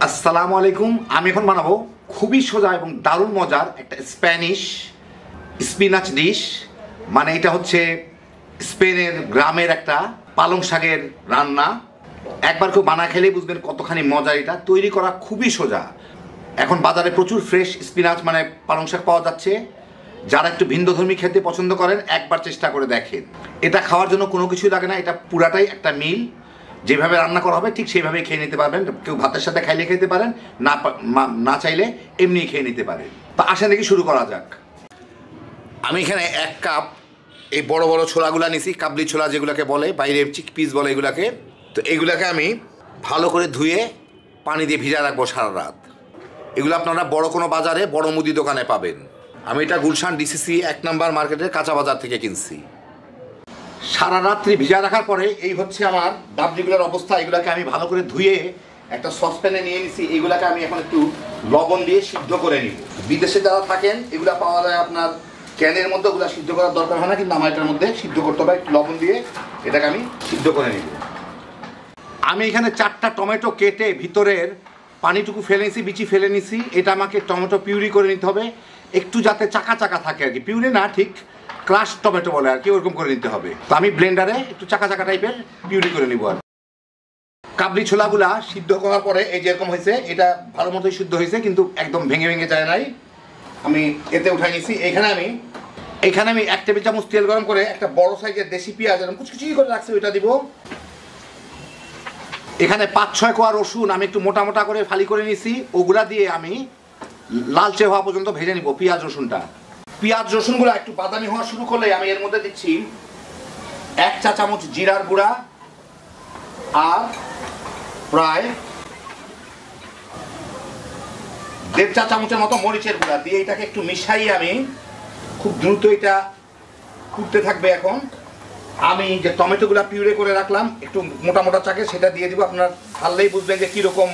আসসালামু আলাইকুম। আমি এখন বানাবো খুবই সোজা এবং দারুণ মজার একটা স্প্যানিশ স্পিনাচ ডিশ। মানে এটা হচ্ছে স্পেনের গ্রামের একটা পালং শাকের রান্না। একবার কেউ বানা খেলেই বুঝবেন কতখানি মজা। এটা তৈরি করা খুবই সোজা। এখন বাজারে প্রচুর ফ্রেশ স্পিনাচ মানে পালং শাক পাওয়া যাচ্ছে। যারা একটু ভিন্নধর্মী খেতে পছন্দ করেন একবার চেষ্টা করে দেখেন। এটা খাওয়ার জন্য কোনো কিছুই লাগে না, এটা পুরাটাই একটা মিল। যেভাবে রান্না করা হবে ঠিক সেইভাবেই খেয়ে নিতে পারবেন। কেউ ভাতের সাথে খাইলে খেতে পারেন, না চাইলে এমনি খেয়ে নিতে পারেন। তো আসেন দেখি শুরু করা যাক। আমি এখানে 1 কাপ এই বড় বড় ছোলাগুলা নিছি, কাবলি ছোলা যেগুলোকে বলে, বাইরে চিকপিস বলে এগুলাকে। তো এগুলাকে আমি ভালো করে ধুয়ে পানি দিয়ে ভিজা রাখবো সারা রাত। এগুলো আপনারা বড় কোনো বাজারে বড় মুদি দোকানে পাবেন। আমি এটা গুলশান ডিসিসি 1 নম্বর মার্কেটের কাঁচা বাজার থেকে কিনছি। সারা রাত্রি ভিজা রাখার পরে এই হচ্ছে আমার ডাবজিগুলোর অবস্থা। এগুলাকে আমি ভালো করে ধুয়ে একটা সসপ্যানে নিয়ে নিছি। এইগুলাকে আমি এখন একটু লবণ দিয়ে সিদ্ধ করে নিব। বিদেশে যারা থাকেন এগুলা পাওয়া যায় আপনার ক্যানের মধ্যে, ওগুলো সিদ্ধ করার দরকার হয় না, কিন্তু আমার এটার মধ্যে সিদ্ধ করতে হবে। একটু লবণ দিয়ে এটাকে আমি সিদ্ধ করে নিব। আমি এখানে 4টা টমেটো কেটে ভিতরের পানিটুকু ফেলে নিছি, বিচি ফেলে নিছি। এটা আমাকে টমেটো পিউরি করে নিতে হবে, একটু যাতে চাকা চাকা থাকে আর কি। পিউরি না, ঠিক ক্রাশ টমেটো বলে আর কি, ওরকম করে নিতে হবে। তো আমি ব্লেন্ডারে একটু চাকা চাকা টাইপের পিউরি করে নিব। আর কাবলি ছোলাগুলা সিদ্ধ করার পরে এই যেরকম হয়েছে, এটা ভালো মতোই সিদ্ধ হয়েছে, কিন্তু একদম ভেঙে ভেঙে যায় নাই। আমি এতে উঠাই নিছি। এখানে আমি 1 টেবিল চামচ তেল গরম করে একটা বড় সাইজের দেশি পেঁয়াজ এরকম কুচকুচি করে রাখছি, ওইটা দিব। এখানে 5-6 কোয়া রসুন আমি একটু মোটা মোটা করে ফালি করে নিছি, ওগুলা দিয়ে আমি লালচে হওয়া পর্যন্ত ভেজে নিব পেঁয়াজ রসুনটা। পেঁয়াজ রসুনগুলো একটু বাদামি হওয়া শুরু করলে আমি এর মধ্যে দিচ্ছি 1 চা চামচ জিরার গুঁড়া আর প্রায় 1.5 চা চামচের মতো মরিচের গুঁড়া দিয়ে এটাকে একটু মিশাই আমি খুব দ্রুত এটা ফুটতে থাকবে। এখন আমি যে টমেটোগুলা পিউরে করে রাখলাম একটু মোটা মোটা চাকে, সেটা দিয়ে দিব। আপনারা ঢাললেই বুঝবেন যে কীরকম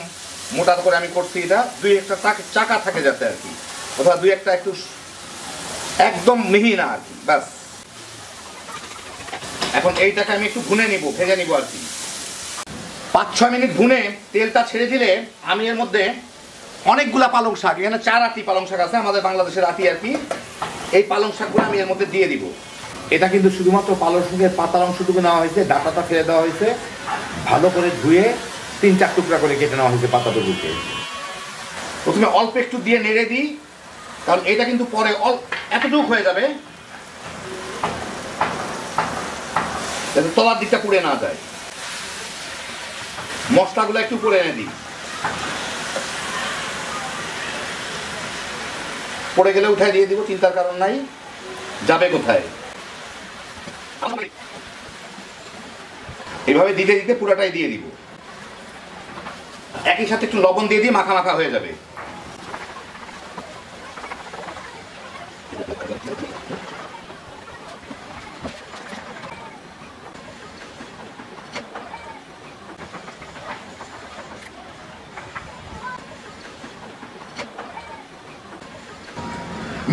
মোটা করে আমি করছি। এটা 2-1টা চাকা থাকে যাতে আর কি, অথবা 2-1টা একটু একদম মিহি না আর কি, ব্যাস। এখন এইটাকে আমি একটু ভুনে নিব, ভেজে নিব আর কি। 5-6 মিনিট ভুনে তেলটা ছেড়ে দিলে আমি এর মধ্যে অনেকগুলা পালং শাক, এখানে 4 আটি পালং শাক আছে, আমাদের বাংলাদেশের আটি আর কি। এই পালং শাকগুলো আমি এর মধ্যে দিয়ে দিব। এটা কিন্তু শুধুমাত্র পালং শাকের পাতার অংশটুকু নেওয়া হয়েছে, ডাটাটা ফেলে দেওয়া হয়েছে। ভালো করে ধুয়ে 3-4 টুকরা করে কেটে নেওয়া হয়েছে পাতাটুকুকে। প্রথমে অল্প একটু দিয়ে নেড়ে দিই, কারণ এটা কিন্তু পরে এতটুকু হয়ে যাবে যাতে তলার দিকটা পুড়ে না যায়। মশলাগুলো একটু করে এনে দিই, পড়ে গেলে উঠায় দিয়ে দিব, চিন্তার কারণ নাই। যাবে কোথায়? এইভাবে দিতে দিতে পুরাটাই দিয়ে দিব। একই সাথে একটু লবণ দিয়ে দিয়ে মাখা মাখা হয়ে যাবে।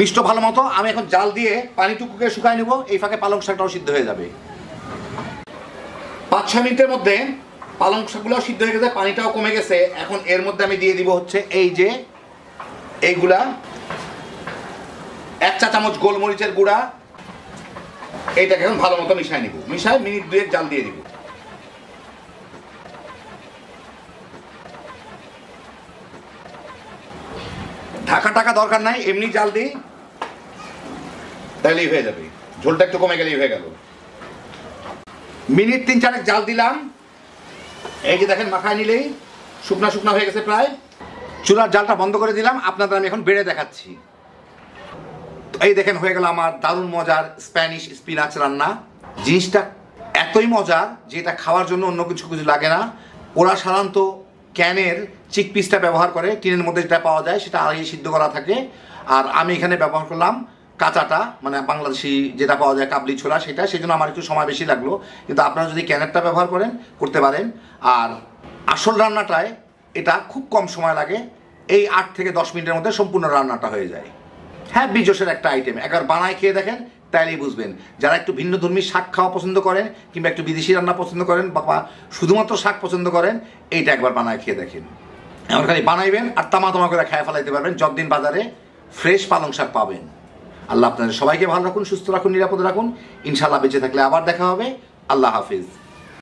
মিষ্ট ভালো মতো আমি এখন জাল দিয়ে পানিটুকুকে শুকাই নেব। এই ফাঁকে পালং শাকটাও সিদ্ধ হয়ে যাবে। 5-6 মিনিটের মধ্যে পালং শাকগুলোও সিদ্ধ হয়ে গেছে, পানিটাও কমে গেছে। এখন এর মধ্যে আমি দিয়ে দিব হচ্ছে এই যে এইগুলা 1 চা চামচ গোলমরিচের গুঁড়া। এইটাকে এখন ভালো মতো মিশাই নিব। মিশাই মিনিট 2 জাল দিয়ে দিব। ঢাকা টাকা দরকার নাই, এমনি জাল দিই, তাহলেই হয়ে যাবে। ঝোলটা একটু কমে গেলেই হয়ে গেল। মিনিট 3-4 জাল দিলাম। এই যে দেখেন মাখায় নিলেই শুকনা শুকনা হয়ে গেছে প্রায়। চুলার জালটা বন্ধ করে দিলাম, আপনাদের আমি এখন বেড়ে দেখাচ্ছি। এই দেখেন হয়ে গেল আমার দারুণ মজার স্প্যানিশ স্পিনাচ রান্না। জিনিসটা এতই মজার যে এটা খাওয়ার জন্য অন্য কিছু লাগে না। ওরা সাধারণত ক্যানের চিকপিসটা ব্যবহার করে, টিনের মধ্যে যেটা পাওয়া যায় সেটা আগে সিদ্ধ করা থাকে। আর আমি এখানে ব্যবহার করলাম কাঁচাটা, মানে বাংলাদেশি যেটা পাওয়া যায় কাবলি ছোলা, সেটা। সেই জন্য আমার একটু সময় বেশি লাগলো, কিন্তু আপনারা যদি ক্যানেরটা ব্যবহার করেন করতে পারেন। আর আসল রান্নাটায় এটা খুব কম সময় লাগে, এই 8 থেকে 10 মিনিটের মধ্যে সম্পূর্ণ রান্নাটা হয়ে যায়। হ্যাঁ, বিজোসের একটা আইটেম, একবার বানায় খেয়ে দেখেন, তাইলেই বুঝবেন। যারা একটু ভিন্নধর্মী শাক খাওয়া পছন্দ করেন কিংবা একটু বিদেশি রান্না পছন্দ করেন বা শুধুমাত্র শাক পছন্দ করেন, এইটা একবার বানায় খেয়ে দেখেন। এখন খালি বানাইবেন আর তামা করে খেয়ে ফেলাইতে পারবেন, যতদিন বাজারে ফ্রেশ পালং শাক পাবেন। আল্লাহ আপনাদের সবাইকে ভালো রাখুন, সুস্থ রাখুন, নিরাপদে রাখুন। ইনশাআল্লাহ বেঁচে থাকলে আবার দেখা হবে। আল্লাহ হাফিজ।